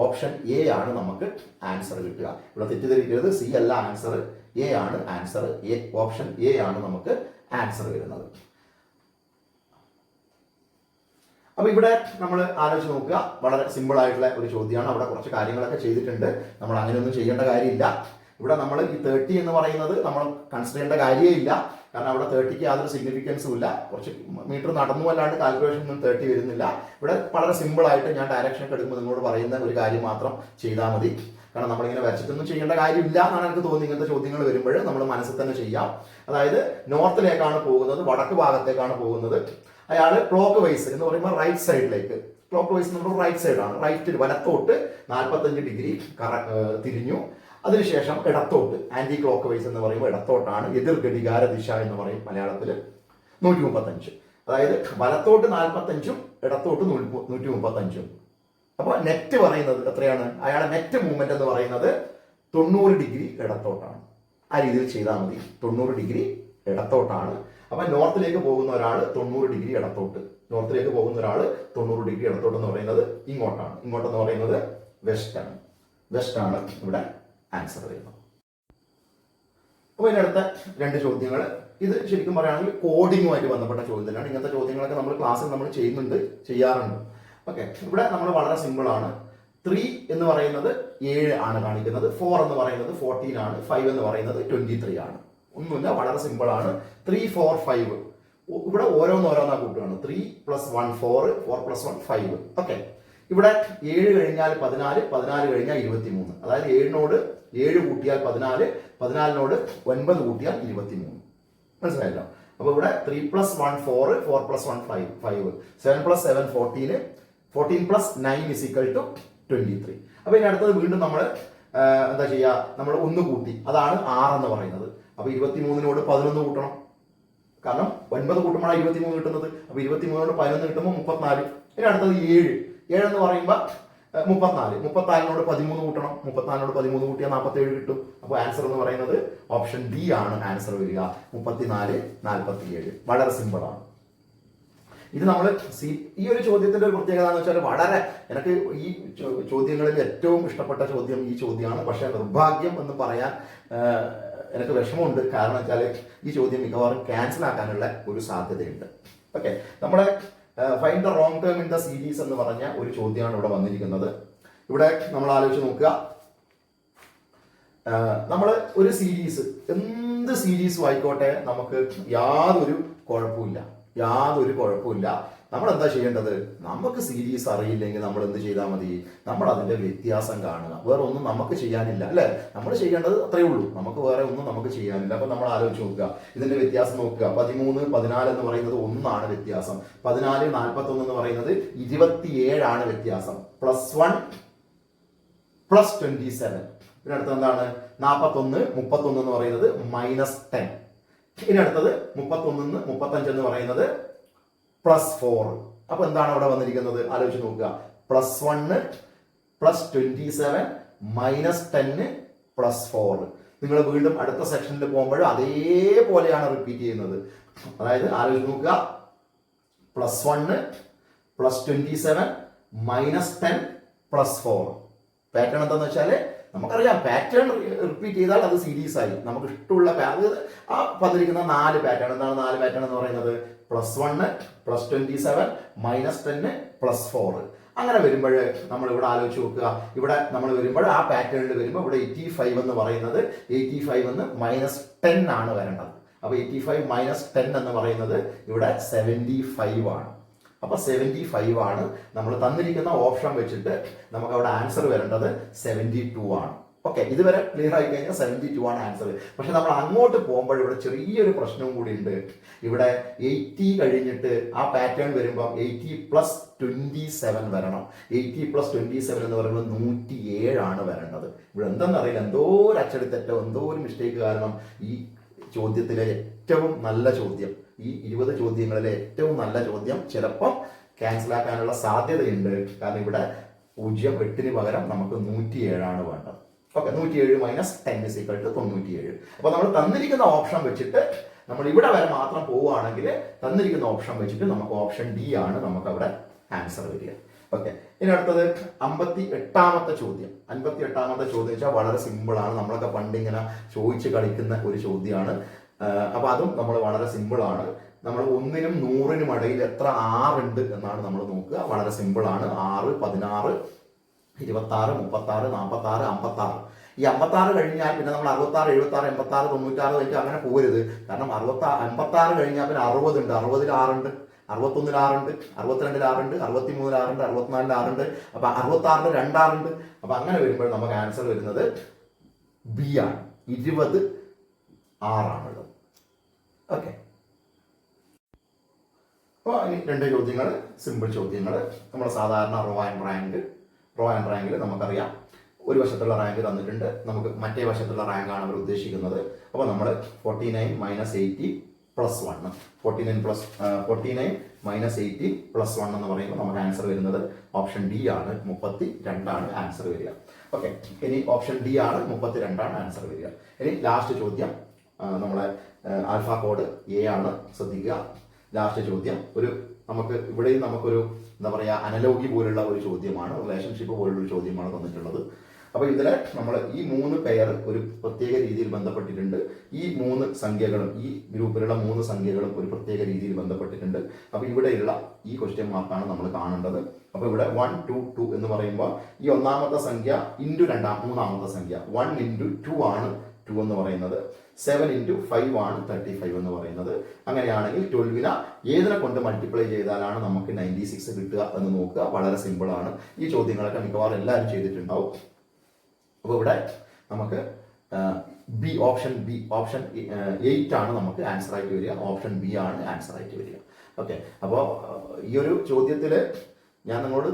ഓപ്ഷൻ എ ആണ് നമുക്ക് ആൻസർ കിട്ടുക. ഇവിടെ തെറ്റിദ്ധരിക്കരുത്, C അല്ല ആൻസർ, എ ആണ് ആൻസർ. ഓപ്ഷൻ എ ആണ് നമുക്ക് ആൻസർ വരുന്നത്. അപ്പൊ ഇവിടെ നമ്മൾ ആലോചിച്ച് നോക്കുക, വളരെ സിമ്പിൾ ആയിട്ടുള്ള ഒരു ചോദ്യമാണ്. അവിടെ കുറച്ച് കാര്യങ്ങളൊക്കെ ചെയ്തിട്ടുണ്ട്, നമ്മൾ അങ്ങനെയൊന്നും ചെയ്യേണ്ട കാര്യമില്ല. ഇവിടെ നമ്മൾ ഈ 30 എന്ന് പറയുന്നത് നമ്മൾ കൺസിഡർ ചെയ്യേണ്ട കാര്യമില്ല. കാരണം അവിടെ 30ക്ക് യാതൊരു സിഗ്നിഫിക്കൻസും ഇല്ല. കുറച്ച് മീറ്റർ നടന്നു അല്ലാണ്ട് കാൽക്കുലേഷൻ ഒന്നും 30 വരുന്നില്ല. ഇവിടെ വളരെ സിമ്പിൾ ആയിട്ട് ഞാൻ ഡയറക്ഷൻ ഒക്കെ എടുക്കുമ്പോൾ നിങ്ങളോട് പറയുന്ന ഒരു കാര്യം മാത്രം ചെയ്താൽ മതി. കാരണം നമ്മളിങ്ങനെ വരച്ചിട്ടൊന്നും ചെയ്യേണ്ട കാര്യമില്ല എന്നാണ് എനിക്ക് തോന്നുന്നത്. ഇങ്ങനത്തെ ചോദ്യങ്ങൾ വരുമ്പോൾ നമ്മൾ മനസ്സിൽ തന്നെ ചെയ്യാം. അതായത് നോർത്തിലേക്കാണ് പോകുന്നത്, വടക്ക് ഭാഗത്തേക്കാണ് പോകുന്നത്. അയാൾ ക്ലോക്ക് വൈസ് എന്ന് പറയുമ്പോൾ റൈറ്റ് സൈഡിലേക്ക്, ക്ലോക്ക് വൈസ് നമ്മൾ റൈറ്റ് സൈഡാണ്, റൈറ്റ് വലത്തോട്ട് 45 ഡിഗ്രി തിരിഞ്ഞു. അതിനുശേഷം ഇടത്തോട്ട്, ആന്റി ക്ലോക്ക് വൈസ് എന്ന് പറയുമ്പോൾ ഇടത്തോട്ടാണ്, എതിർ ഘടികാര ദിശ എന്ന് പറയും മലയാളത്തിൽ, 135. അതായത് വലത്തോട്ട് 45ഉം ഇടത്തോട്ട് 135ഉം. അപ്പോൾ നെറ്റ് പറയുന്നത് എത്രയാണ്? അയാളുടെ നെറ്റ് മൂവ്മെന്റ് എന്ന് പറയുന്നത് 90 ഡിഗ്രി ഇടത്തോട്ടാണ്. ആ രീതിയിൽ ചെയ്താൽ മതി. 90 ഡിഗ്രി ഇടത്തോട്ടാണ്. അപ്പൊ നോർത്തിലേക്ക് പോകുന്ന ഒരാൾ 90 ഡിഗ്രി ഇടത്തോട്ട്, നോർത്തിലേക്ക് പോകുന്ന ഒരാൾ 90 ഡിഗ്രി ഇടത്തോട്ട് എന്ന് പറയുന്നത് ഇങ്ങോട്ടാണ്. ഇങ്ങോട്ടെന്ന് പറയുന്നത് വെസ്റ്റ് ആണ് ഇവിടെ ആൻസർ വരുന്നത്. അപ്പൊ ഇതിനടുത്ത 2 ചോദ്യങ്ങൾ, ഇത് ശരിക്കും പറയുകയാണെങ്കിൽ കോഡിങ്ങുമായിട്ട് ബന്ധപ്പെട്ട ചോദ്യത്തിലാണ്. ഇങ്ങനത്തെ ചോദ്യങ്ങളൊക്കെ നമ്മൾ ക്ലാസ്സിൽ നമ്മൾ ചെയ്യാറുണ്ട്. ഓക്കെ, ഇവിടെ നമ്മൾ വളരെ സിമ്പിൾ ആണ്. 3 എന്ന് പറയുന്നത് 7 ആണ് കാണിക്കുന്നത്, 4 എന്ന് പറയുന്നത് 14 ആണ്, 5 എന്ന് പറയുന്നത് 23 ആണ്. ഒന്നുമില്ല, വളരെ സിമ്പിൾ ആണ്. 3 4 5 ഇവിടെ ഓരോന്നാ കൂട്ടുകയാണ്. 3 + 1 4, 4 + 1 5. ഓക്കെ, ഇവിടെ 7 കഴിഞ്ഞാൽ 14, 14 കഴിഞ്ഞാൽ 23. അതായത് 7നോട് 7 കൂട്ടിയാൽ 14, 14നോട് 9 കൂട്ടിയാൽ 23. മനസ്സിലായല്ലോ? അപ്പൊ ഇവിടെ 3 + 1 4, 4 + 1 5, 7 + 7 14, 14 + 9 = 23. അപ്പൊ ഇനി അടുത്തത് വീണ്ടും നമ്മൾ എന്താ ചെയ്യുക, നമ്മൾ 1 കൂട്ടി, അതാണ് 6 എന്ന് പറയുന്നത്. അപ്പൊ 23നോട് 11 കൂട്ടണം, കാരണം 9 കൂട്ടുമ്പോഴാണ് 23 കിട്ടുന്നത്. അപ്പൊ 23നോട് 11 കിട്ടുമ്പോൾ 34. ഇനി അടുത്തത് 7 എന്ന് പറയുമ്പോൾ 34, 34നോട് 13 കൂട്ടണം, 34നോട് 13 കൂട്ടിയാൽ 47 കിട്ടും. അപ്പോൾ ആൻസർ എന്ന് പറയുന്നത് ഓപ്ഷൻ ബി ആണ് ആൻസർ വരിക, 34 47. വളരെ സിമ്പിൾ ആണ്. ഇത് നമ്മൾ ഈ ഒരു ചോദ്യത്തിന്റെ ഒരു പ്രത്യേകത എന്ന് വെച്ചാൽ വളരെ എനിക്ക് ഈ ചോദ്യങ്ങളിൽ ഏറ്റവും ഇഷ്ടപ്പെട്ട ചോദ്യം ഈ ചോദ്യമാണ്. പക്ഷെ നിർഭാഗ്യം എന്ന് പറയാൻ എനിക്ക് വിഷമമുണ്ട്. കാരണം വെച്ചാൽ ഈ ചോദ്യം മിക്കവാറും ക്യാൻസൽ ആക്കാനുള്ള ഒരു സാധ്യതയുണ്ട്. ഓക്കെ, നമ്മുടെ find the wrong term in the series എന്ന് പറഞ്ഞ ഒരു ചോദ്യമാണ് ഇവിടെ വന്നിരിക്കുന്നത്. ഇവിടെ നമ്മൾ ആലോചിച്ച് നോക്കുക, നമ്മൾ ഒരു സീരീസ്, എന്ത് സീരീസും ആയിക്കോട്ടെ, നമുക്ക് യാതൊരു കുഴപ്പമില്ല. നമ്മൾ എന്താ ചെയ്യേണ്ടത്? നമുക്ക് സീരീസ് അറിയില്ലെങ്കിൽ നമ്മൾ എന്ത് ചെയ്താൽ മതി? നമ്മൾ അതിന്റെ വ്യത്യാസം കാണുക. വേറെ ഒന്നും നമുക്ക് ചെയ്യാനില്ല, അല്ലെ? നമ്മൾ ചെയ്യേണ്ടത് അത്രയേ ഉള്ളൂ. നമുക്ക് വേറെ ഒന്നും നമുക്ക് ചെയ്യാനില്ല. അപ്പൊ നമ്മൾ ആലോചിച്ച് നോക്കുക, ഇതിന്റെ വ്യത്യാസം നോക്കുക. 13, 14 എന്ന് പറയുന്നത് 1 വ്യത്യാസം. 14, 41 എന്ന് പറയുന്നത് 27 വ്യത്യാസം. +1 +27. പിന്നെ അടുത്തത് എന്താണ്? 41, 31 എന്ന് പറയുന്നത് -10. ഇനി അടുത്തത് 31, 35 എന്ന് പറയുന്നത് +4. അപ്പൊ എന്താണ് അവിടെ വന്നിരിക്കുന്നത്? ആലോചിച്ച് നോക്കുക. +1 +27 -10 +4. നിങ്ങൾ വീണ്ടും അടുത്ത സെക്ഷനിൽ പോകുമ്പോൾ അതേപോലെയാണ് റിപ്പീറ്റ് ചെയ്യുന്നത്. അതായത് ആലോചിച്ച് നോക്കുക, +1 +27 -10 +4. പാറ്റേൺ എന്താന്ന് വെച്ചാൽ നമുക്കറിയാം, പാറ്റേൺ റിപ്പീറ്റ് ചെയ്താൽ അത് സീരീസ് ആയി. നമുക്ക് ഇഷ്ടമുള്ള ആ വന്നിരിക്കുന്ന 4 പാറ്റേൺ. എന്താണ് 4 പാറ്റേൺ എന്ന് പറയുന്നത്? +1 +27 -10 +4. അങ്ങനെ വരുമ്പോൾ നമ്മൾ ഇവിടെ ആലോചിച്ച് നോക്കുക. ഇവിടെ നമ്മൾ വരുമ്പോൾ ആ പാറ്റേണിൽ വരുമ്പോൾ ഇവിടെ 85 എന്ന് പറയുന്നത് 85 എന്ന് -10 ആണ് വരേണ്ടത്. അപ്പൊ 85 -10 എന്ന് പറയുന്നത് ഇവിടെ 75 ആണ്. അപ്പൊ 75 ആണ് നമ്മൾ തന്നിരിക്കുന്ന ഓപ്ഷൻ വെച്ചിട്ട് നമുക്ക് അവിടെ ആൻസർ വരേണ്ടത് 72 ആണ്. ഓക്കെ, ഇതുവരെ ക്ലിയർ ആയി കഴിഞ്ഞാൽ 72 ആണ് ആൻസർ. പക്ഷെ നമ്മൾ അങ്ങോട്ട് പോകുമ്പോൾ ഇവിടെ ചെറിയൊരു പ്രശ്നവും കൂടി ഉണ്ട്. ഇവിടെ 80 കഴിഞ്ഞിട്ട് ആ പാറ്റേൺ വരുമ്പോൾ 80 + 27 വരണം. 80 + 27 എന്ന് പറയുമ്പോൾ 107 ആണ് വരേണ്ടത്. ഇവിടെ എന്തെന്നറിയില്ല, എന്തോ ഒരു അച്ചടിത്തെറ്റോ എന്തോ ഒരു മിസ്റ്റേക്ക് കാരണം ഈ ചോദ്യത്തിലെ ഏറ്റവും നല്ല ചോദ്യം, ഈ 20 ചോദ്യങ്ങളിലെ ഏറ്റവും നല്ല ചോദ്യം ചിലപ്പം ക്യാൻസൽ ആക്കാനുള്ള സാധ്യതയുണ്ട്. കാരണം ഇവിടെ 0.8 പകരം നമുക്ക് 107 ആണ് വേണ്ടത്. ഓക്കെ, 107 - 10 = 97. അപ്പൊ നമ്മൾ തന്നിരിക്കുന്ന ഓപ്ഷൻ വെച്ചിട്ട് നമ്മൾ ഇവിടെ വരെ മാത്രം പോവുകയാണെങ്കിൽ തന്നിരിക്കുന്ന ഓപ്ഷൻ വെച്ചിട്ട് നമുക്ക് ഓപ്ഷൻ ഡി ആണ് നമുക്ക് അവിടെ ആൻസർ വരിക. ഓക്കെ, ഇനി അടുത്തത് 58ാമത്തെ ചോദ്യം. 58ാമത്തെ ചോദ്യം വെച്ചാൽ വളരെ സിമ്പിൾ ആണ്. നമ്മളൊക്കെ പണ്ട് ഇങ്ങനെ ചോദിച്ച് കളിക്കുന്ന ഒരു ചോദ്യമാണ്. അപ്പൊ അതും നമ്മൾ വളരെ സിമ്പിൾ ആണ്. നമ്മൾ 1നും 100നും ഇടയിൽ എത്ര 6 ഉണ്ട് എന്നാണ് നമ്മൾ നോക്കുക. വളരെ സിമ്പിൾ ആണ്. 6, 16, 26, 36, 46, 56. ഈ 56 കഴിഞ്ഞാൽ പിന്നെ നമ്മൾ 66, 76, 86, 96 എനിക്ക് അങ്ങനെ പോരുത്. കാരണം 56 കഴിഞ്ഞാൽ പിന്നെ 60 ഉണ്ട്. 60ൽ 6 ഉണ്ട്, 61ൽ 6 ഉണ്ട്, 62ൽ 6 ഉണ്ട്, 63ൽ 6 ഉണ്ട്, 64ൽ 6 ഉണ്ട്. അപ്പൊ 66ൽ 2 6 ഉണ്ട്. അപ്പൊ അങ്ങനെ വരുമ്പോൾ നമുക്ക് ആൻസർ വരുന്നത് ബി ആണ്. 20 6 ഓക്കെ, അപ്പോൾ ഇനി 2 ചോദ്യങ്ങൾ, സിമ്പിൾ ചോദ്യങ്ങൾ. നമ്മൾ സാധാരണ റോ ആൻഡ് റാങ്കിൽ നമുക്കറിയാം ഒരു വശത്തുള്ള റാങ്ക് തന്നിട്ടുണ്ട്, നമുക്ക് മറ്റേ വശത്തുള്ള റാങ്കാണ് അവർ ഉദ്ദേശിക്കുന്നത്. അപ്പോൾ നമ്മൾ 49 - 80 + 1, 49 - 80 + 1 എന്ന് പറയുമ്പോൾ നമുക്ക് ആൻസർ വരുന്നത് ഓപ്ഷൻ ഡി ആണ്. 32 ആണ് ആൻസർ വരിക. ഓക്കെ, ഇനി ഓപ്ഷൻ ഡി ആണ്, 32 ആണ് ആൻസർ വരിക. ഇനി ലാസ്റ്റ് ചോദ്യം നമ്മളെ ആൽഫ കോഡ് എ ആണ്. ശ്രദ്ധിക്കുക, ലാസ്റ്റ് ചോദ്യം നമുക്ക് ഇവിടെയും നമുക്കൊരു എന്താ പറയുക അനലോഗി പോലുള്ള ഒരു ചോദ്യമാണ്, റിലേഷൻഷിപ്പ് പോലുള്ള ഒരു ചോദ്യമാണ് തന്നിട്ടുള്ളത്. അപ്പൊ ഇതിലെ നമ്മൾ ഈ 3 പെയർ ഒരു പ്രത്യേക രീതിയിൽ ബന്ധപ്പെട്ടിട്ടുണ്ട്. ഈ 3 സംഖ്യകളും, ഈ ഗ്രൂപ്പിലുള്ള 3 സംഖ്യകളും ഒരു പ്രത്യേക രീതിയിൽ ബന്ധപ്പെട്ടിട്ടുണ്ട്. അപ്പൊ ഇവിടെയുള്ള ഈ ക്വസ്റ്റ്യൻ മാർക്കാണ് നമ്മൾ കാണേണ്ടത്. അപ്പൊ ഇവിടെ 1, 2, 2 എന്ന് പറയുമ്പോൾ ഈ ഒന്നാമത്തെ സംഖ്യ ഇൻറ്റു മൂന്നാമത്തെ സംഖ്യ 1 × 2 ആണ് 2 എന്ന് പറയുന്നത്. 7 × 5 ആണ് 35 എന്ന് പറയുന്നത്. അങ്ങനെയാണെങ്കിൽ 12നെ ഏതിനെ കൊണ്ട് മൾട്ടിപ്ലൈ ചെയ്താലാണ് നമുക്ക് 96 കിട്ടുക എന്ന് നോക്കുക. വളരെ സിമ്പിൾ ആണ്. ഈ ചോദ്യങ്ങളൊക്കെ മിക്കവാറും എല്ലാവരും ചെയ്തിട്ടുണ്ടാവും. അപ്പോൾ ഇവിടെ നമുക്ക് ഓപ്ഷൻ 8 ആണ് നമുക്ക് ആൻസർ ആയിട്ട് വരിക. ഓപ്ഷൻ ബി ആണ് ആൻസർ ആയിട്ട് വരിക. ഓക്കെ, അപ്പോൾ ഈ ഒരു ചോദ്യത്തിൽ ഞാൻ നിങ്ങളോട്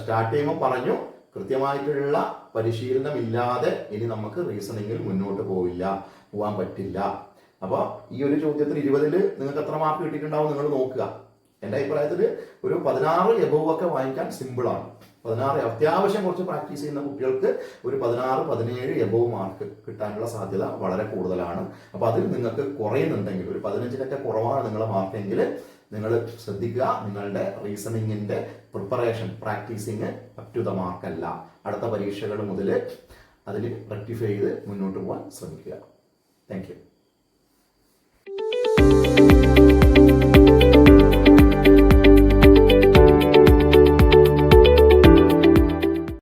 സ്റ്റാർട്ട് ചെയ്യുമ്പോൾ പറഞ്ഞു, കൃത്യമായിട്ടുള്ള പരിശീലനം ഇല്ലാതെ ഇനി നമുക്ക് റീസണിങ്ങിൽ മുന്നോട്ട് പോകാൻ പറ്റില്ല. അപ്പോൾ ഈ ഒരു ചോദ്യത്തിൽ 20ൽ നിങ്ങൾക്ക് എത്ര മാർക്ക് കിട്ടിയിട്ടുണ്ടാവും നിങ്ങൾ നോക്കുക. എൻ്റെ അഭിപ്രായത്തിൽ ഒരു 16 എബോവ് ഒക്കെ വാങ്ങിക്കാൻ സിമ്പിളാണ്. 16 അത്യാവശ്യം കുറച്ച് പ്രാക്ടീസ് ചെയ്യുന്ന കുട്ടികൾക്ക് ഒരു 16, 17 എബോവ് മാർക്ക് കിട്ടാനുള്ള സാധ്യത വളരെ കൂടുതലാണ്. അപ്പോൾ അതിൽ നിങ്ങൾക്ക് കുറയുന്നുണ്ടെങ്കിൽ, ഒരു 15നൊക്കെ കുറവാണ് നിങ്ങളുടെ മാർക്കെങ്കിൽ നിങ്ങൾ ശ്രദ്ധിക്കുക, നിങ്ങളുടെ റീസണിങ്ങിന്റെ preparation practising up to the മാർക്കല്ല. അടുത്ത പരീക്ഷകൾ മുതൽ അതിൽ റെക്ടിഫൈ ചെയ്ത് മുന്നോട്ട് പോകാൻ ശ്രമിക്കുക. Thank U.